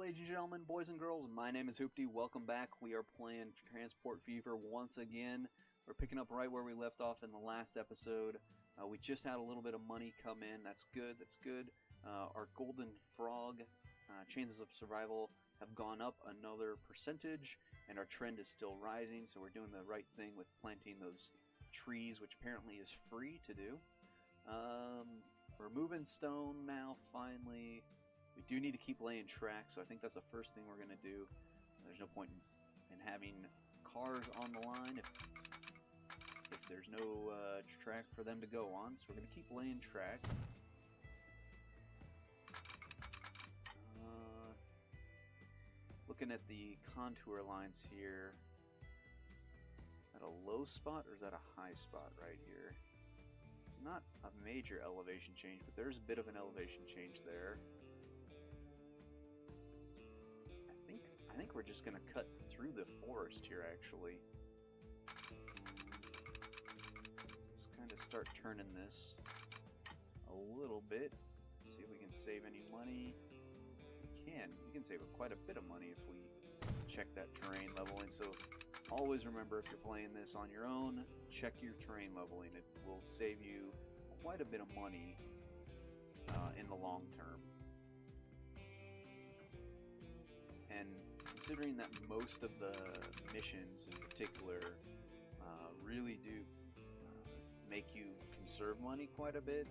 ladies and gentlemen, boys and girls, my name is Hoopty. Welcome back. We are playing Transport Fever once again. We're picking up right where we left off in the last episode. We just had a little bit of money come in. That's good, that's good. Our golden frog chances of survival have gone up another percentage, and our trend is still rising, so we're doing the right thing with planting those trees, which apparently is free to do. We're moving stone now, finally. We do need to keep laying tracks, so I think that's the first thing we're going to do. There's no point in having cars on the line if there's no track for them to go on, so we're going to keep laying track. Looking at the contour lines here, is that a low spot or is that a high spot right here? It's not a major elevation change, but there's a bit of an elevation change there. I think we're just going to cut through the forest here, actually. Let's kind of start turning this a little bit. See if we can save any money. We can save quite a bit of money if we check that terrain leveling. So always remember, if you're playing this on your own, check your terrain leveling. It will save you quite a bit of money in the long term. And considering that most of the missions in particular really do make you conserve money quite a bit,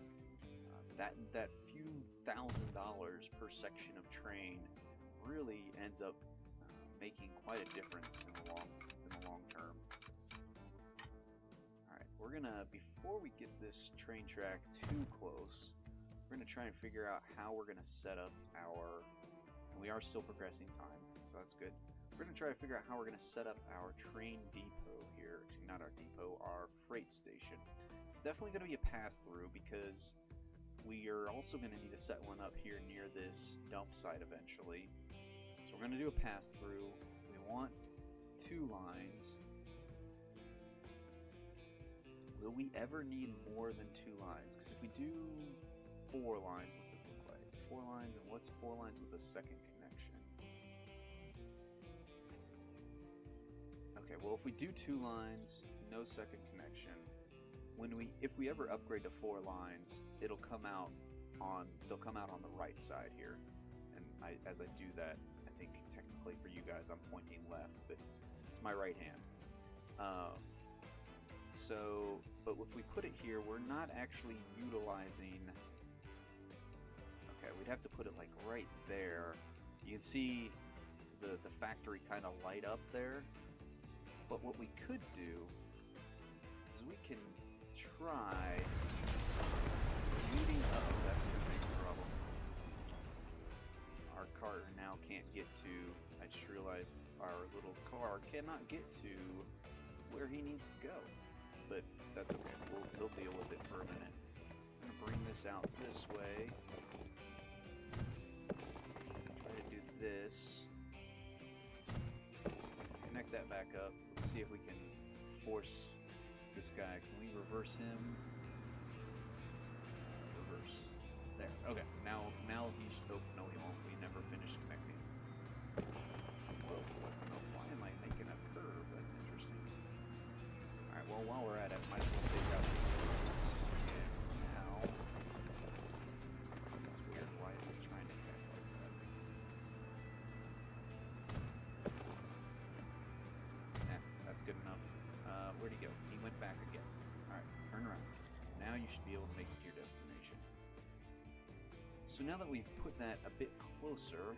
that few $1,000s per section of train really ends up making quite a difference in the long term. Alright, we're gonna, before we get this train track too close, we're gonna try and figure out how we're gonna set up our, and we are still progressing time, so that's good. We're gonna try to figure out how we're gonna set up our train depot here. Excuse me, not our depot, our freight station. It's definitely gonna be a pass-through because we are also going to need to set one up here near this dump site eventually. So we're going to do a pass-through. We want 2 lines. Will we ever need more than 2 lines? Because if we do 4 lines, what's it look like? 4 lines, and what's 4 lines with a second connection? Okay, well, if we do 2 lines, no second connection, if we ever upgrade to 4 lines, they'll come out on the right side here. And as I do that, I think technically for you guys I'm pointing left, but it's my right hand. But if we put it here, we're not actually utilizing. Okay, we'd have to put it like right there. You can see the factory kind of light up there. But what we could do is we can try leading up. That's a big problem. Our car now can't get to. I just realized our little car cannot get to where he needs to go. But that's okay. We'll deal with it for a minute. I'm gonna bring this out this way. Try to do this. Connect that back up. Let's see if we can force this guy. Can we reverse him? Reverse. There. Okay. Now he should. Oh, no, he won't. We never finished connecting. Whoa. Why am I making a curve? That's interesting. Alright, well, while we're at it, might as well take out these slots. And now. That's weird. Why is it trying to connect like that? That's good enough. Where'd he go? He went back again. Alright, turn around. Now you should be able to make it to your destination. So now that we've put that a bit closer,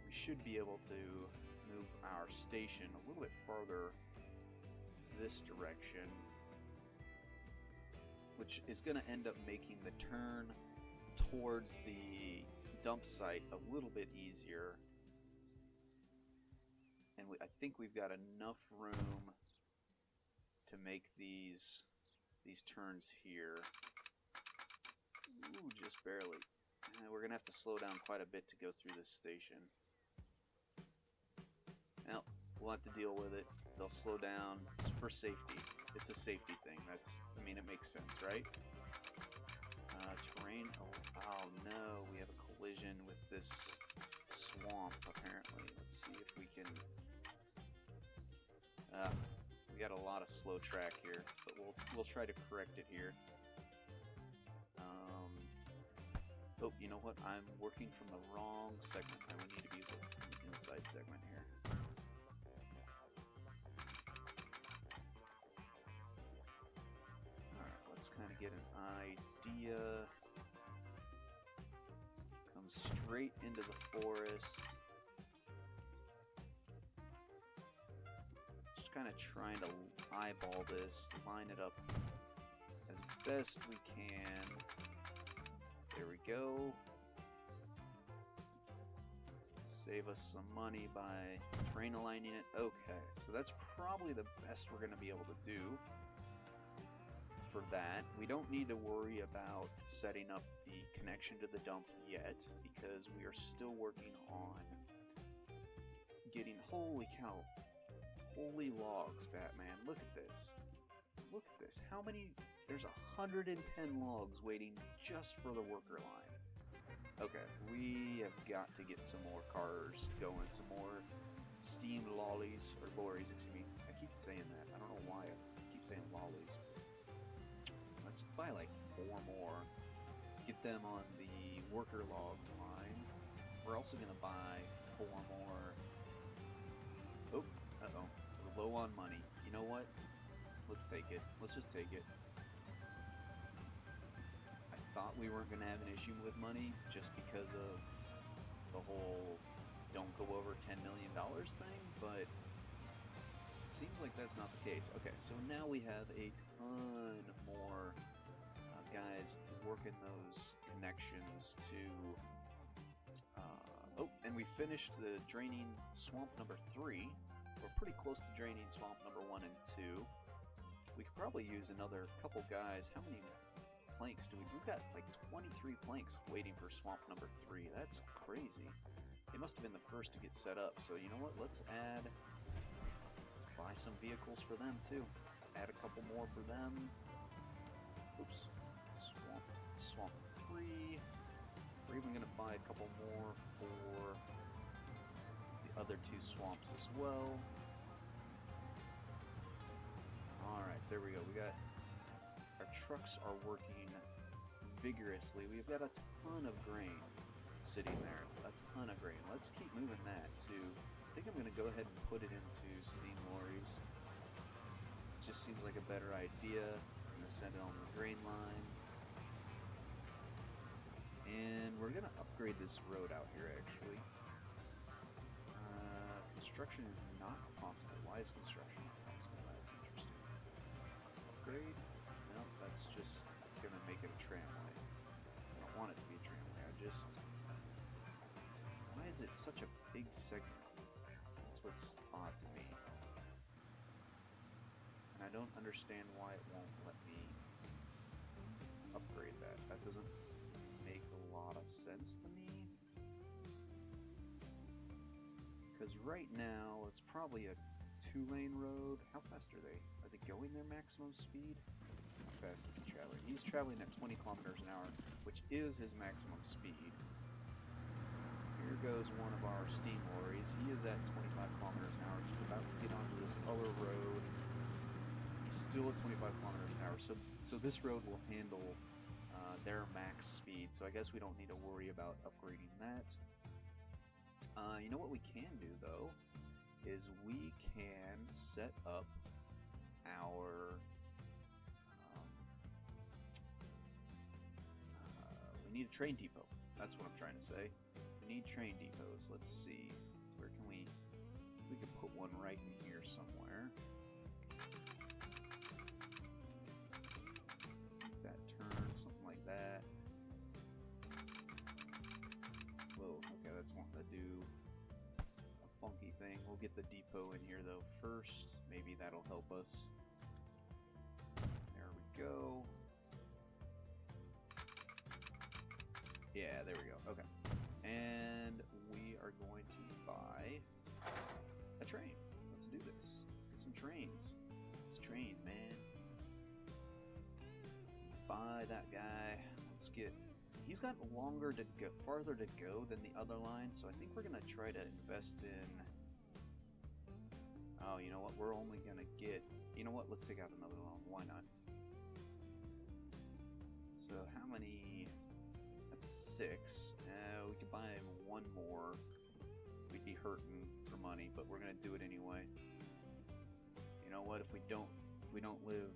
we should be able to move our station a little bit farther this direction, which is going to end up making the turn towards the dump site a little bit easier. And I think we've got enough room to make these turns here. Ooh, just barely. We're going to have to slow down quite a bit to go through this station. Well, we'll have to deal with it. They'll slow down. It's for safety. It's a safety thing. It makes sense, right? Terrain. Oh no, we have a collision with this swamp. We got a lot of slow track here, but we'll try to correct it here. Oh, you know what? I'm working from the wrong segment. I would need to be working from the inside segment here. Alright, let's kind of get an idea. Come straight into the forest. Just kind of trying to eyeball this, line it up as best we can. There we go. Save us some money by terrain aligning it. Okay, so that's probably the best we're going to be able to do for that. We don't need to worry about setting up the connection to the dump yet, because we are still working on getting, holy cow, holy logs, Batman, look at this. Look at this. How many? There's 110 logs waiting just for the worker line. Okay, we have got to get some more cars going, some more steamed lollies, or lorries, excuse me. I keep saying that. I don't know why I keep saying lollies. Let's buy like 4 more. Get them on the worker logs line. We're also going to buy 4 more. Oh, uh-oh. We're low on money. You know what? Let's take it. Let's just take it. I thought we weren't going to have an issue with money just because of the whole don't go over $10 million thing, but it seems like that's not the case. Okay, so now we have a ton more guys working those connections to... oh, and we finished the draining swamp number 3. We're pretty close to draining swamp number 1 and 2. We could probably use another couple guys. How many planks do we... We've got like 23 planks waiting for swamp number 3. That's crazy. They must have been the first to get set up. So you know what? Let's buy some vehicles for them too. Let's add a couple more for them. Oops. Swamp 3. We're even going to buy a couple more for the other 2 swamps as well. Alright, there we go. We got... Our trucks are working vigorously. We've got a ton of grain sitting there. A ton of grain. Let's keep moving that too. I think I'm going to go ahead and put it into steam lorries. Just seems like a better idea. I'm going to send it on the grain line. And we're going to upgrade this road out here actually. Construction is not possible. Why is construction not possible? That's interesting. Upgrade? No, that's just going to make it a tramway. I don't want it to be a tramway. Why is it such a big segment? That's what's odd to me. And I don't understand why it won't let me upgrade that. That doesn't make a lot of sense to me. Because right now, it's probably a 2-lane road. How fast are they? Are they going their maximum speed? How fast is he traveling? He's traveling at 20 kilometers an hour, which is his maximum speed. Here goes one of our steam lorries. He is at 25 kilometers an hour. He's about to get onto this other road. He's still at 25 kilometers an hour. So this road will handle their max speed. So I guess we don't need to worry about upgrading that. You know what we can do, though, is we can set up our... we need a train depot. That's what I'm trying to say. We need train depots. Let's see. Where can we... We can put one right in here somewhere. That turn, something like that. Whoa, okay, that's wanting to do a funky thing. We'll get the depot in here though first. Maybe that'll help us. There we go. Yeah, there we go. Okay. And we are going to buy a train. Let's do this. Let's get some trains. It's trains, man. Buy that guy. Let's get... He's got longer to go, farther to go than the other lines, so I think we're gonna try to invest in Oh, you know what? We're only gonna get... You know what? Let's take out another loan. Why not? So how many... That's 6. We could buy him 1 more. We'd be hurting for money, but we're gonna do it anyway. You know what? If we don't live...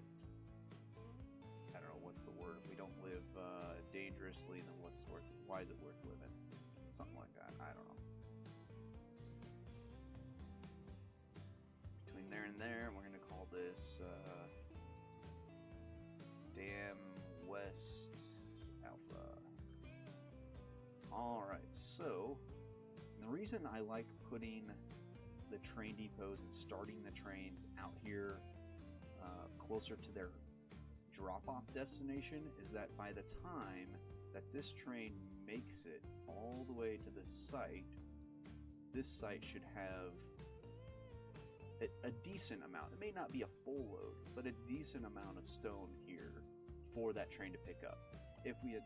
I don't know, what's the word? If we don't live dangerously, then why is it worth living? Something like that. I don't know. Between there and there, we're going to call this Dam West Alpha. Alright, so the reason I like putting the train depots and starting the trains out here closer to their drop-off destination is that by the time that this train makes it all the way to this site should have a decent amount. It may not be a full load, but a decent amount of stone here for that train to pick up. If we had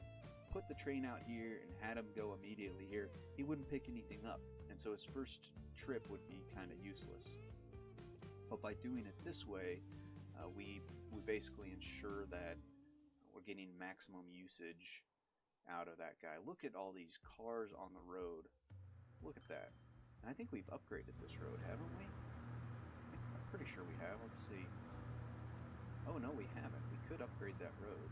put the train out here and had him go immediately here, he wouldn't pick anything up, and so his first trip would be kind of useless. But by doing it this way, we basically ensure that we're getting maximum usage out of that guy. Look at all these cars on the road. Look at that. And I think we've upgraded this road, haven't we? I'm pretty sure we have. Let's see. Oh, no, we haven't. We could upgrade that road.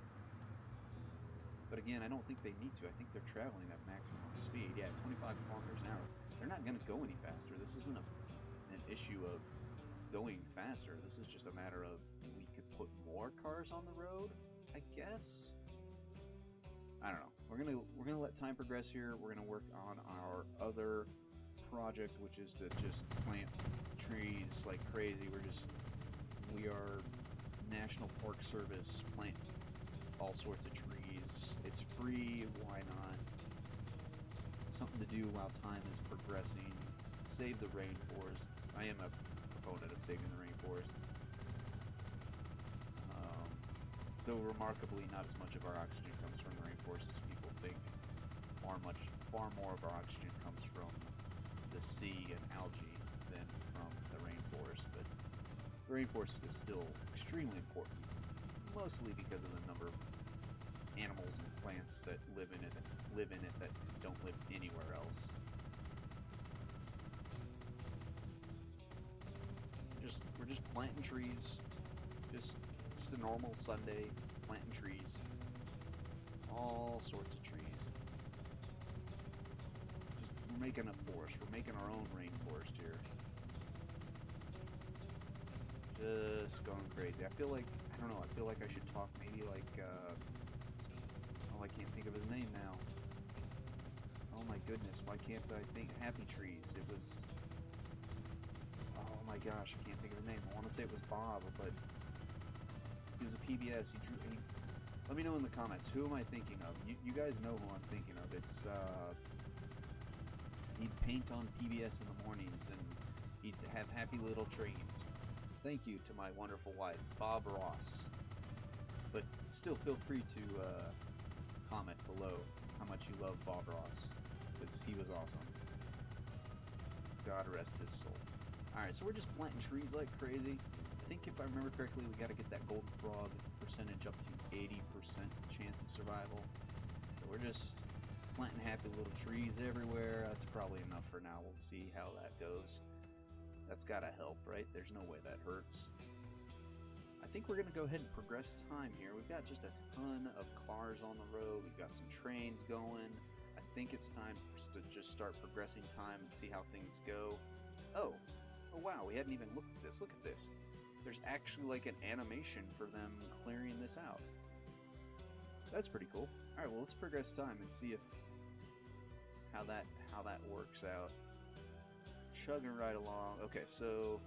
But again, I don't think they need to. I think they're traveling at maximum speed. Yeah, 25 kilometers an hour. They're not going to go any faster. This isn't an issue of going faster. This is just a matter of we could put more cars on the road, I guess. I don't know. We're gonna let time progress here. We're gonna work on our other project, which is to just plant trees like crazy. We are National Park Service, plant all sorts of trees. It's free, why not? Something to do while time is progressing. Save the rainforests. I am a proponent of saving the rainforests. Though remarkably, not as much of our oxygen comes from the rainforests as people think. Far more of our oxygen comes from the sea and algae than from the rainforest. But the rainforest is still extremely important, mostly because of the number of animals and plants that live in it that don't live anywhere else. We're just planting trees. Just a normal Sunday, planting trees. All sorts of trees. We're making a forest. We're making our own rainforest here. Just going crazy. I feel like I should talk maybe like, oh, I can't think of his name now. Oh my goodness, why can't I think? Happy Trees. It was, oh my gosh, I can't think of his name. I want to say it was Bob, but he was a PBS. Let me know in the comments. Who am I thinking of? You guys know who I'm thinking of. It's, he'd paint on PBS in the mornings, and he'd have happy little trains. Thank you to my wonderful wife, Bob Ross. But still feel free to comment below how much you love Bob Ross, because he was awesome. God rest his soul. Alright, so we're just planting trees like crazy. I think if I remember correctly, we got to get that golden frog percentage up to 80% chance of survival. So we're just planting happy little trees everywhere. That's probably enough for now. We'll see how that goes. That's got to help, right? There's no way that hurts. I think we're going to go ahead and progress time here. We've got just a ton of cars on the road. We've got some trains going. I think it's time to just start progressing time and see how things go. Oh wow, we hadn't even looked at this. Look at this. There's actually like an animation for them clearing this out. That's pretty cool. Alright, well, let's progress time and see how that works out. Chugging right along. Okay, so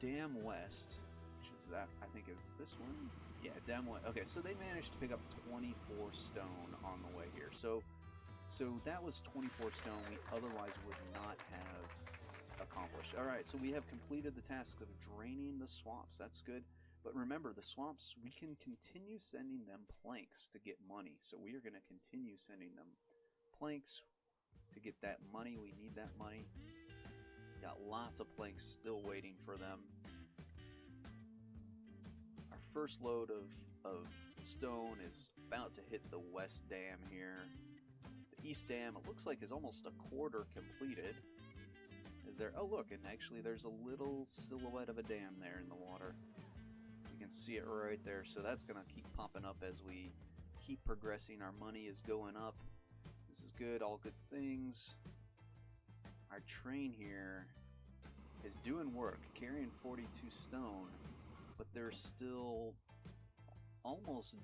Dam West, which is that, I think is this one. Yeah, Dam West. Okay, so they managed to pick up 24 stone on the way here. So that was 24 stone we otherwise would not have accomplished. Alright, so we have completed the task of draining the swamps. That's good. But remember, the swamps, we can continue sending them planks to get money. So we are going to continue sending them planks to get that money. We need that money. Got lots of planks still waiting for them. Our first load of stone is about to hit the west dam here. The east dam, it looks like, is almost a quarter completed. Is there? Oh, look, and actually there's a little silhouette of a dam there in the water. You can see it right there, so that's going to keep popping up as we keep progressing. Our money is going up. This is good, all good things. Our train here is doing work, carrying 42 stone, but there's still almost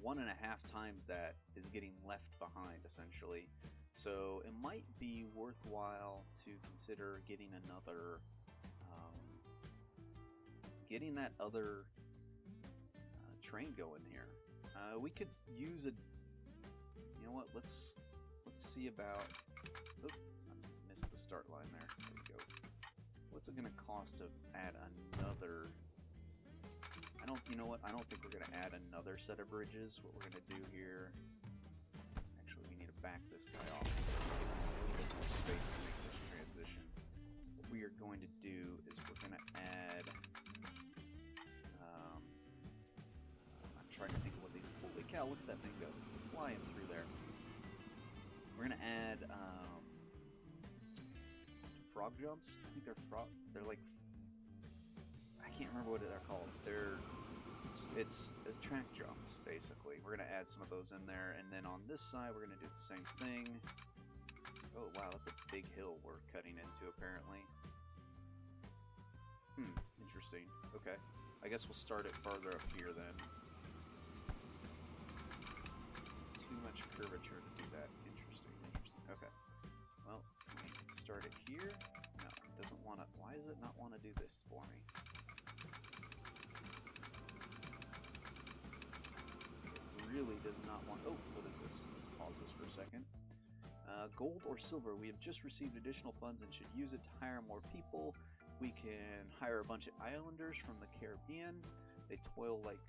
1.5 times that is getting left behind, essentially. So it might be worthwhile to consider getting another, getting that other train going here. We could use a, you know what? Let's see about. Oop, I missed the start line there. There we go. What's it gonna cost to add another? You know what? I don't think we're gonna add another set of bridges. What we're gonna do here. Actually, we need to back this guy off. Give him a little bit more space to make this transition. What we are going to do is we're gonna add. I'm trying to think of what they. Holy cow! Look at that thing go flying through there. We're gonna add frog jumps. I think they're like. I can't remember what they're called. It's track jumps, basically. We're gonna add some of those in there, and then on this side we're gonna do the same thing. Oh wow, that's a big hill we're cutting into, apparently. Interesting. Okay, I guess we'll start it farther up here then. Too much curvature to do that. Interesting. Okay. Well, start it here. No, it doesn't want to. Why does it not want to do this for me? Really does not want. Oh, what is this? Let's pause this for a second. Gold or silver? We have just received additional funds and should use it to hire more people. We can hire a bunch of islanders from the Caribbean. They toil like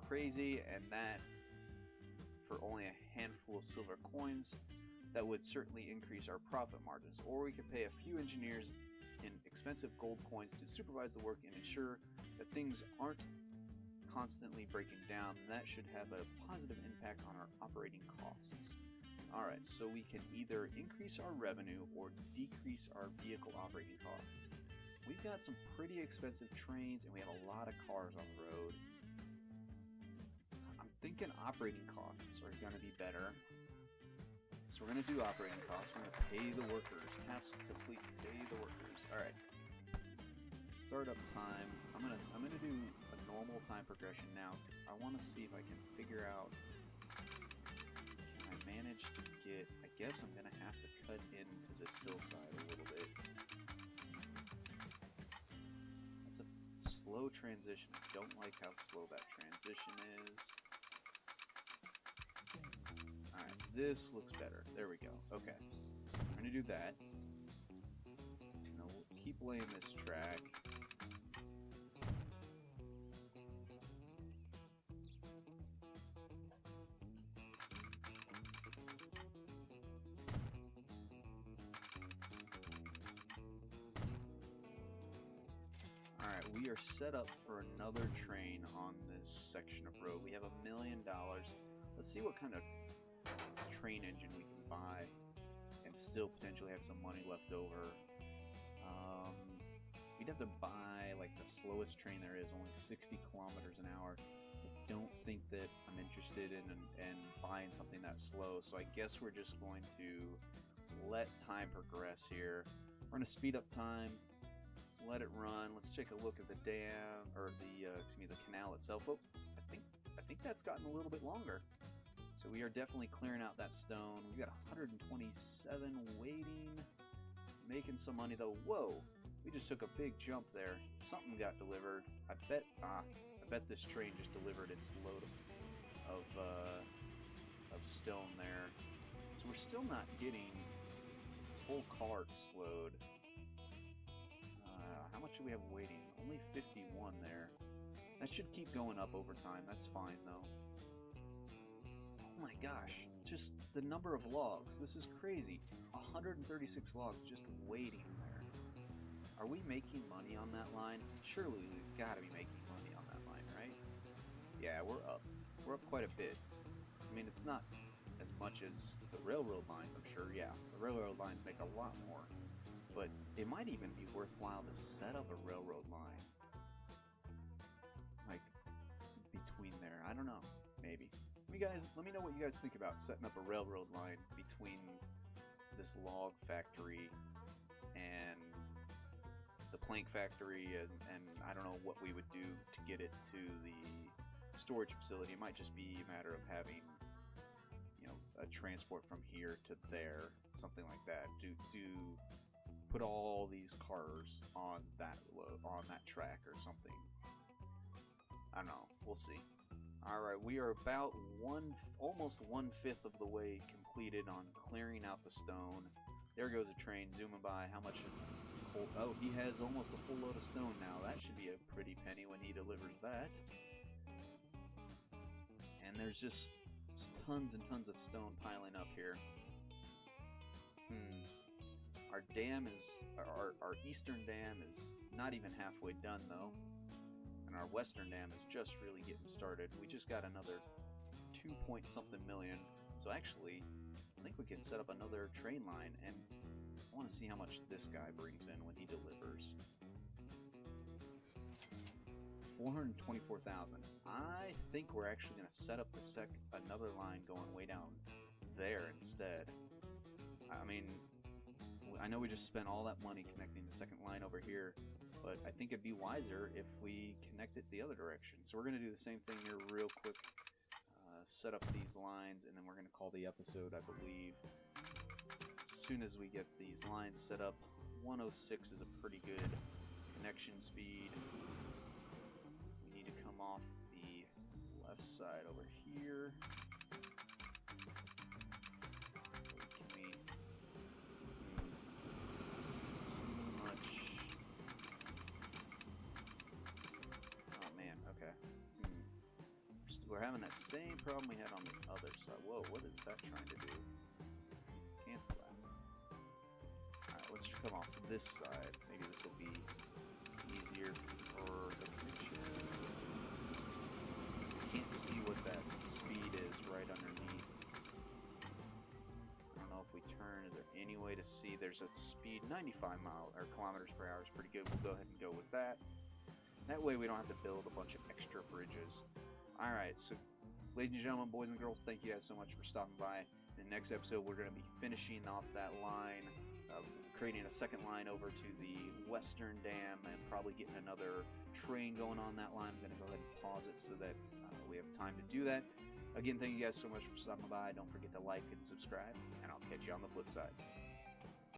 crazy, and that for only a handful of silver coins. That would certainly increase our profit margins. Or we could pay a few engineers in expensive gold coins to supervise the work and ensure that things aren't constantly breaking down. And that should have a positive impact on our operating costs. Alright, so we can either increase our revenue or decrease our vehicle operating costs. We've got some pretty expensive trains and we have a lot of cars on the road. I'm thinking operating costs are going to be better. So we're going to do operating costs. We're going to pay the workers. Task complete, pay the workers. Alright. Startup time. I'm gonna do a normal time progression now because I want to see if I can figure out. Can I manage to get? I guess I'm gonna have to cut into this hillside a little bit. That's a slow transition. I don't like how slow that transition is. Alright, this looks better. There we go. Okay. I'm gonna do that. We'll keep laying this track. Alright, we are set up for another train on this section of road. We have $1 million. Let's see what kind of train engine we can buy and still potentially have some money left over. We'd have to buy like the slowest train there is, only 60 kilometers an hour. I don't think that I'm interested in buying something that slow, so I guess we're just going to let time progress here. We're going to speed up time, let it run. Let's take a look at the dam, or the canal itself. Oh, I think that's gotten a little bit longer. So we are definitely clearing out that stone. We got 127 waiting, making some money though. Whoa, we just took a big jump there. Something got delivered. I bet this train just delivered its load of stone there. So we're still not getting full carts load. How much do we have waiting? Only 51 there. That should keep going up over time. That's fine though. Oh my gosh, just the number of logs. This is crazy. 136 logs just waiting there. Are we making money on that line? Surely we've got to be making money on that line, right? Yeah, we're up. We're up quite a bit. I mean, it's not as much as the railroad lines, I'm sure. Yeah, the railroad lines make a lot more. But it might even be worthwhile to set up a railroad line. Like, between there. I don't know. Maybe. Let me know what you guys think about setting up a railroad line between this log factory and the plank factory, and I don't know what we would do to get it to the storage facility. It might just be a matter of having, you know, a transport from here to there, something like that, to put all these cars on that track or something. I don't know. We'll see. All right, we are about almost 1/5 of the way completed on clearing out the stone. There goes a train zooming by. How much? Oh, he has almost a full load of stone now. That should be a pretty penny when he delivers that. And there's just tons and tons of stone piling up here. Our dam is, our eastern dam is not even halfway done though. And our western dam is just really getting started. We just got another 2-point-something million. So actually, I think we can set up another train line, and I want to see how much this guy brings in when he delivers. 424,000. I think we're actually going to set up another line going way down there instead. I mean, I know we just spent all that money connecting the second line over here, but I think it'd be wiser if we connect it the other direction. So we're going to do the same thing here real quick. Set up these lines, and then we're going to call the episode, I believe. As soon as we get these lines set up, 106 is a pretty good connection speed. We need to come off the left side over here. We're having that same problem we had on the other side. Whoa, what is that trying to do? Cancel that. Alright, let's come off this side. Maybe this will be easier for the connection. I can't see what that speed is right underneath. I don't know if we turn. Is there any way to see? There's a speed, 95 kilometers per hour is pretty good. We'll go ahead and go with that. That way we don't have to build a bunch of extra bridges. Alright, so ladies and gentlemen, boys and girls, thank you guys so much for stopping by. In the next episode, we're going to be finishing off that line, creating a second line over to the western dam, and probably getting another train going on that line. I'm going to go ahead and pause it so that we have time to do that. Again, thank you guys so much for stopping by. Don't forget to like and subscribe, and I'll catch you on the flip side.